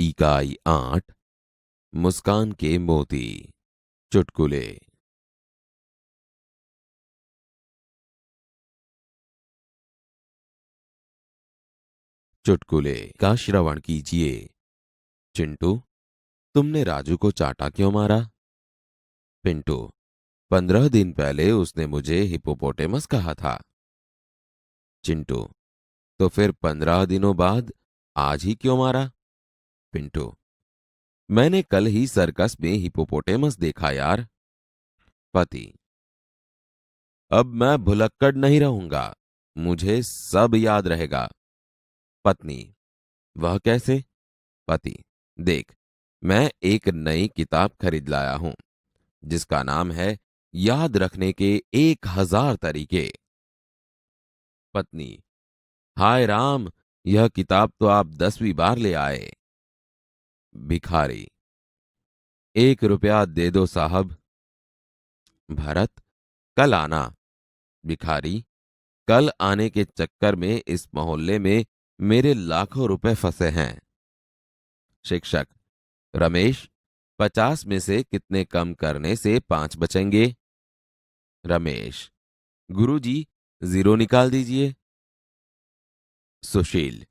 इकाई 8 मुस्कान के मोती। चुटकुले। चुटकुले का श्रवण कीजिए। चिंटू, तुमने राजू को चाटा क्यों मारा? पिंटू, 15 दिन पहले उसने मुझे हिप्पोपोटेमस कहा था। चिंटू, तो फिर 15 दिनों बाद आज ही क्यों मारा? पिंटू, मैंने कल ही सर्कस में हिप्पोपोटेमस देखा यार। पति, अब मैं भुलक्कड़ नहीं रहूंगा, मुझे सब याद रहेगा। पत्नी, वह कैसे? पति, देख, मैं एक नई किताब खरीद लाया हूं जिसका नाम है याद रखने के 1000 तरीके। पत्नी, हाय राम, यह किताब तो आप 10वीं बार ले आए। भिखारी, 1 रुपया दे दो साहब। भरत, कल आना। भिखारी, कल आने के चक्कर में इस मोहल्ले में मेरे लाखों रुपए फंसे हैं। शिक्षक, रमेश, 50 में से कितने कम करने से 5 बचेंगे? रमेश, गुरुजी, 0 निकाल दीजिए। सुशील,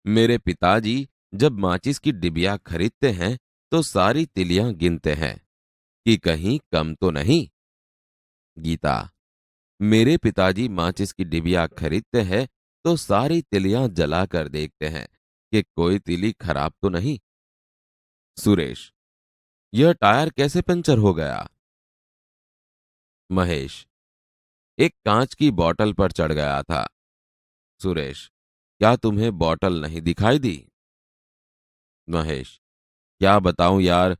मेरे पिताजी जब माचिस की डिबिया खरीदते हैं तो सारी तिलियां गिनते हैं कि कहीं कम तो नहीं। गीता, मेरे पिताजी माचिस की डिबिया खरीदते हैं तो सारी तिलियां जलाकर देखते हैं कि कोई तिली खराब तो नहीं। सुरेश, यह टायर कैसे पंचर हो गया? महेश, एक कांच की बोतल पर चढ़ गया था। सुरेश, क्या तुम्हें बोतल नहीं दिखाई दी? महेश, क्या बताऊं यार,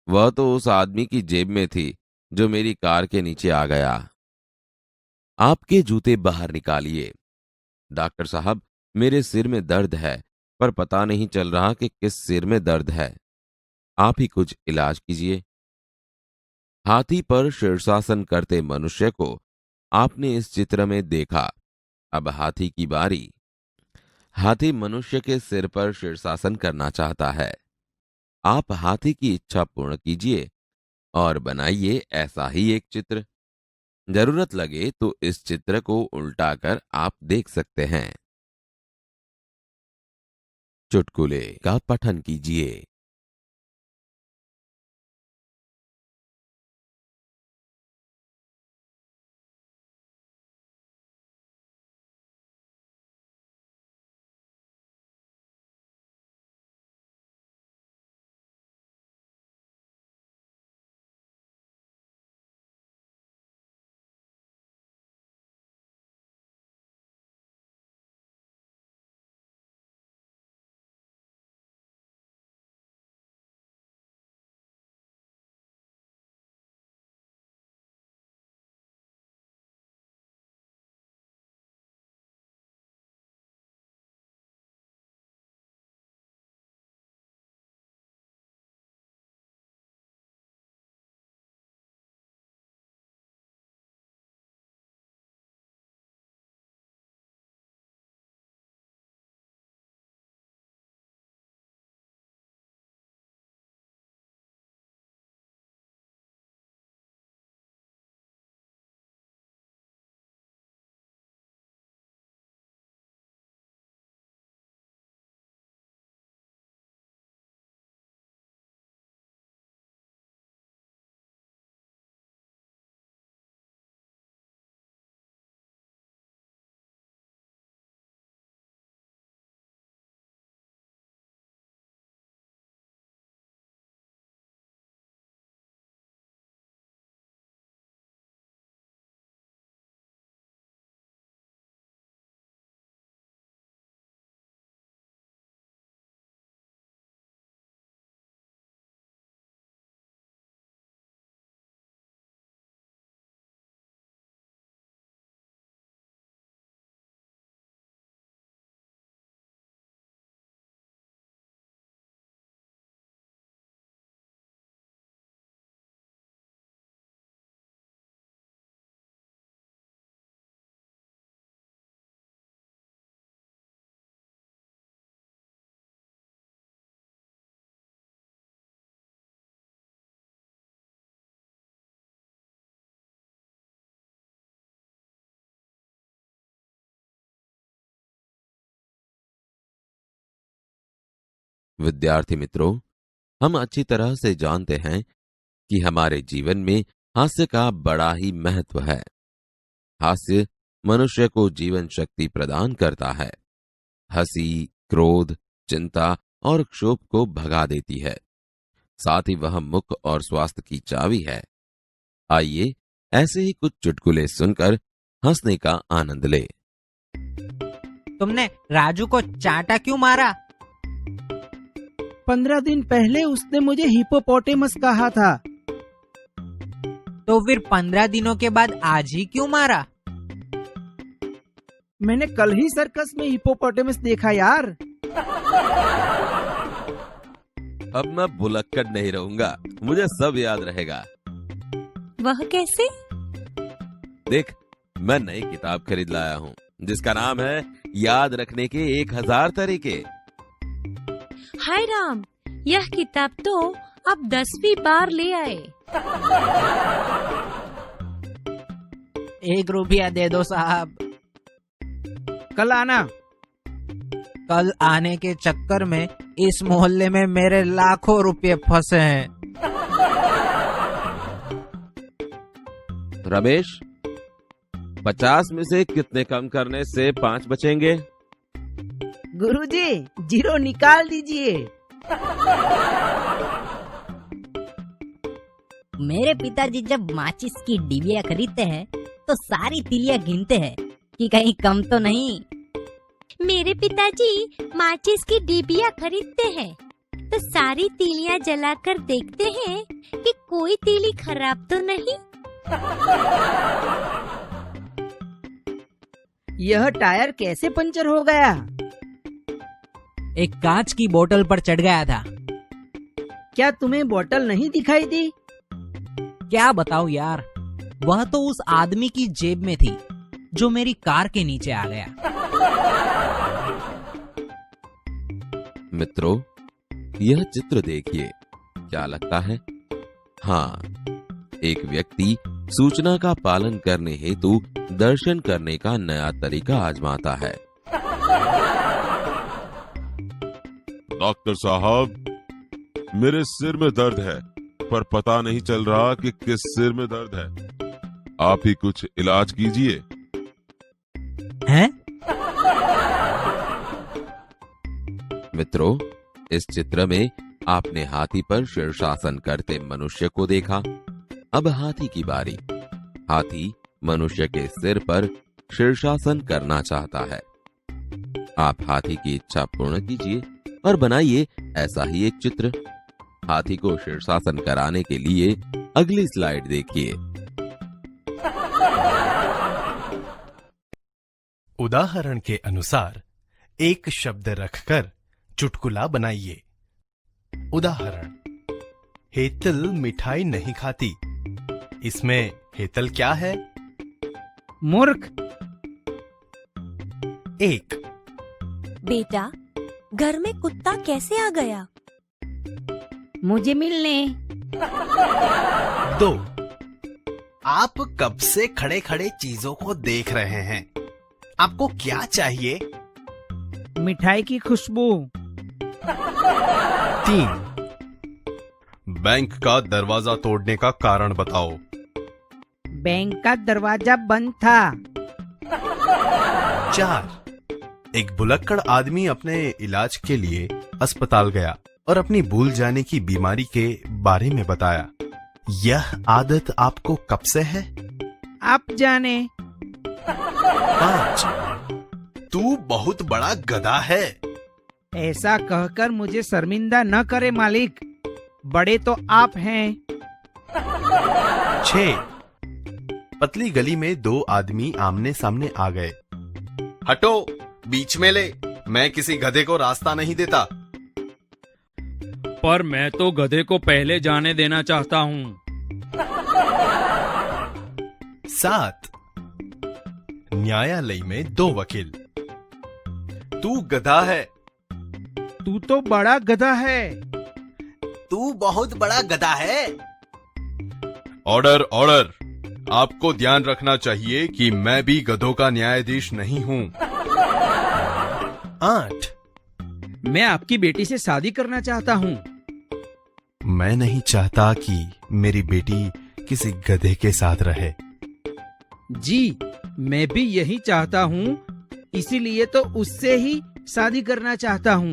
वह तो उस आदमी की जेब में थी जो मेरी कार के नीचे आ गया। आपके जूते बाहर निकालिए। डॉक्टर साहब, मेरे सिर में दर्द है, पर पता नहीं चल रहा कि किस सिर में दर्द है। आप ही कुछ इलाज कीजिए। हाथी पर शीर्षासन करते मनुष्य को आपने इस चित्र में देखा। अब हाथी की बारी। हाथी मनुष्य के सिर पर शीर्षासन करना चाहता है। आप हाथी की इच्छा पूर्ण कीजिए और बनाइए ऐसा ही एक चित्र। जरूरत लगे तो इस चित्र को उल्टा कर आप देख सकते हैं। चुटकुले का पठन कीजिए। विद्यार्थी मित्रों, हम अच्छी तरह से जानते हैं कि हमारे जीवन में हास्य का बड़ा ही महत्व है। हास्य मनुष्य को जीवन शक्ति प्रदान करता है। हंसी, क्रोध, चिंता और क्षोभ को भगा देती है। साथ ही वह मुख और स्वास्थ्य की चाबी है। आइए ऐसे ही कुछ चुटकुले सुनकर हंसने का आनंद ले। तुमने राजू को चाटा क्यों मारा? 15 दिन पहले उसने मुझे हिप्पोपोटेमस कहा था। तो फिर 15 दिनों के बाद आज ही क्यों मारा? मैंने कल ही सर्कस में हिप्पोपोटेमस देखा यार। अब मैं भुलक्कड़ नहीं रहूंगा, मुझे सब याद रहेगा। वह कैसे? देख, मैं नई किताब खरीद लाया हूँ जिसका नाम है याद रखने के 1000 तरीके। हाय राम, यह किताब तो आप 10वीं बार ले आए। 1 रुपया दे दो साहब। कल आना। कल आने के चक्कर में इस मोहल्ले में मेरे लाखों रुपए फंसे हैं। रमेश, 50 में से कितने कम करने से 5 बचेंगे? गुरुजी, 0 निकाल दीजिए। मेरे पिताजी जब माचिस की डिबिया खरीदते हैं तो सारी तिलियां गिनते हैं कि कहीं कम तो नहीं। मेरे पिताजी माचिस की डिबिया खरीदते हैं तो सारी तीलियां जलाकर देखते हैं कि कोई तीली खराब तो नहीं। यह टायर कैसे पंचर हो गया? एक कांच की बोतल पर चढ़ गया था। क्या तुम्हें बोतल नहीं दिखाई दी? क्या बताऊं यार, वह तो उस आदमी की जेब में थी जो मेरी कार के नीचे आ गया। मित्रों, यह चित्र देखिए, क्या लगता है? हाँ, एक व्यक्ति सूचना का पालन करने हेतु दर्शन करने का नया तरीका आजमाता है। डॉक्टर साहब, मेरे सिर में दर्द है पर पता नहीं चल रहा कि किस सिर में दर्द है। आप ही कुछ इलाज कीजिए। हैं? मित्रों, इस चित्र में आपने हाथी पर शीर्षासन करते मनुष्य को देखा। अब हाथी की बारी। हाथी मनुष्य के सिर पर शीर्षासन करना चाहता है। आप हाथी की इच्छा पूर्ण कीजिए और बनाइए ऐसा ही एक चित्र। हाथी को शीर्षासन कराने के लिए अगली स्लाइड देखिए। उदाहरण के अनुसार एक शब्द रखकर चुटकुला बनाइए। उदाहरण: हेतल मिठाई नहीं खाती। इसमें हेतल क्या है? मूर्ख। 1, बेटा, घर में कुत्ता कैसे आ गया? मुझे मिलने। 2, आप कब से खड़े खड़े चीजों को देख रहे हैं? आपको क्या चाहिए? मिठाई की खुशबू। 3, बैंक का दरवाजा तोड़ने का कारण बताओ। बैंक का दरवाजा बंद था। 4, एक भुलक्कड़ आदमी अपने इलाज के लिए अस्पताल गया और अपनी भूल जाने की बीमारी के बारे में बताया। यह आदत आपको कब से है? आप जाने। 5, तू बहुत बड़ा गधा है। ऐसा कहकर मुझे शर्मिंदा न करे मालिक, बड़े तो आप हैं। 6, पतली गली में 2 आदमी आमने सामने आ गए। हटो, बीच में ले, मैं किसी गधे को रास्ता नहीं देता। पर मैं तो गधे को पहले जाने देना चाहता हूँ। 7, न्यायालय में 2 वकील। तू गधा है। तू तो बड़ा गधा है। तू बहुत बड़ा गधा है। Order, order. आपको ध्यान रखना चाहिए कि मैं भी गधों का न्यायाधीश नहीं हूँ। 8, मैं आपकी बेटी से शादी करना चाहता हूँ। मैं नहीं चाहता कि मेरी बेटी किसी गधे के साथ रहे। जी, मैं भी यही चाहता हूँ, इसीलिए तो उससे ही शादी करना चाहता हूँ।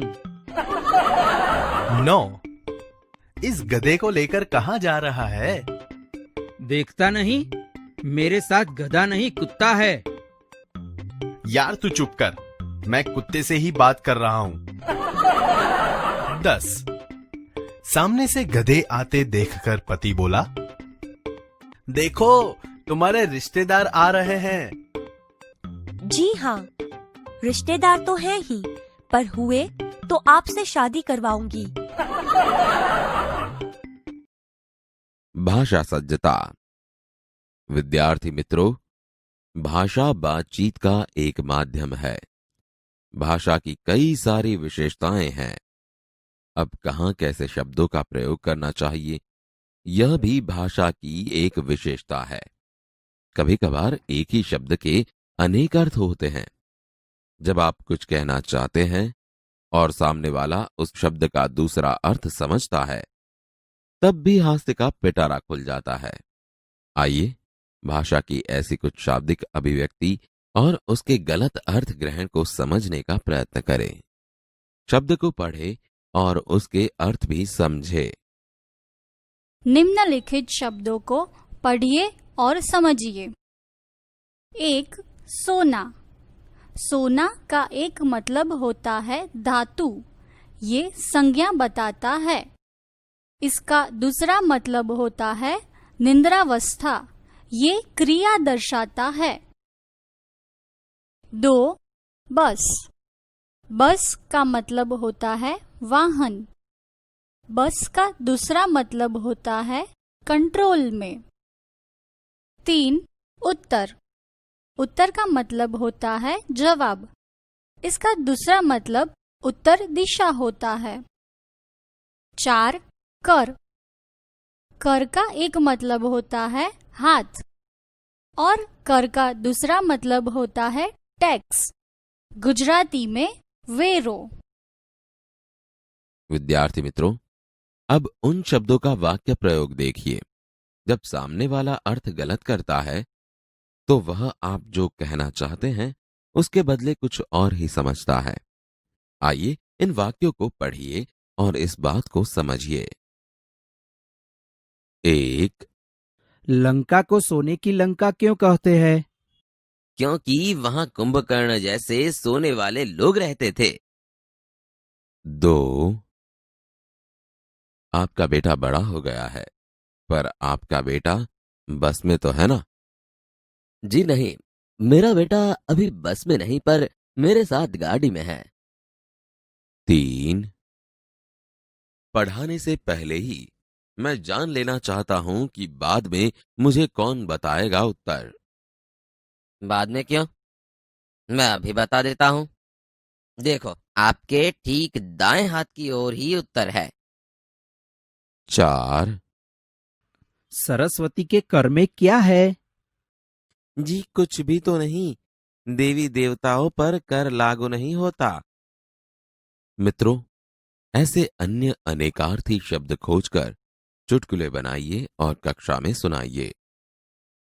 नो, इस गधे को लेकर कहाँ जा रहा है? देखता नहीं, मेरे साथ गधा नहीं कुत्ता है। यार तू चुप कर, मैं कुत्ते से ही बात कर रहा हूँ। 10 सामने से गधे आते देखकर पति बोला, देखो तुम्हारे रिश्तेदार आ रहे हैं। जी हाँ, रिश्तेदार तो हैं ही, पर हुए तो आपसे शादी करवाऊंगी। भाषा सज्जता। विद्यार्थी मित्रों, भाषा बातचीत का एक माध्यम है। भाषा की कई सारी विशेषताएं हैं। अब कहाँ कैसे शब्दों का प्रयोग करना चाहिए, यह भी भाषा की एक विशेषता है। कभी कभार एक ही शब्द के अनेक अर्थ होते हैं। जब आप कुछ कहना चाहते हैं और सामने वाला उस शब्द का दूसरा अर्थ समझता है, तब भी हास्य का पिटारा खुल जाता है। आइए भाषा की ऐसी कुछ शाब्दिक अभिव्यक्ति और उसके गलत अर्थ ग्रहण को समझने का प्रयत्न करें। शब्द को पढ़े और उसके अर्थ भी समझे। निम्नलिखित शब्दों को पढ़िए और समझिए। 1. सोना। सोना का एक मतलब होता है धातु, ये संज्ञा बताता है। इसका दूसरा मतलब होता है निंद्रावस्था, ये क्रिया दर्शाता है। 2. बस। बस का मतलब होता है वाहन। बस का दूसरा मतलब होता है कंट्रोल में। 3. उत्तर। उत्तर का मतलब होता है जवाब। इसका दूसरा मतलब उत्तर दिशा होता है। 4. कर। कर का एक मतलब होता है हाथ और कर का दूसरा मतलब होता है टैक्स, गुजराती में वेरो। विद्यार्थी मित्रों, अब उन शब्दों का वाक्य प्रयोग देखिए। जब सामने वाला अर्थ गलत करता है, तो वह आप जो कहना चाहते हैं उसके बदले कुछ और ही समझता है। आइए इन वाक्यों को पढ़िए और इस बात को समझिए। 1. लंका को सोने की लंका क्यों कहते हैं? क्योंकि वहां कुंभकर्ण जैसे सोने वाले लोग रहते थे। 2. आपका बेटा बड़ा हो गया है, पर आपका बेटा बस में तो है ना? जी नहीं, मेरा बेटा अभी बस में नहीं पर मेरे साथ गाड़ी में है। 3. पढ़ाने से पहले ही मैं जान लेना चाहता हूं कि बाद में मुझे कौन बताएगा उत्तर। बाद में क्यों? मैं अभी बता देता हूँ। देखो, आपके ठीक दाएं हाथ की ओर ही उत्तर है। 4. सरस्वती के कर में क्या है? जी कुछ भी तो नहीं, देवी देवताओं पर कर लागू नहीं होता। मित्रों, ऐसे अन्य अनेकार्थी शब्द खोजकर चुटकुले बनाइए और कक्षा में सुनाइए।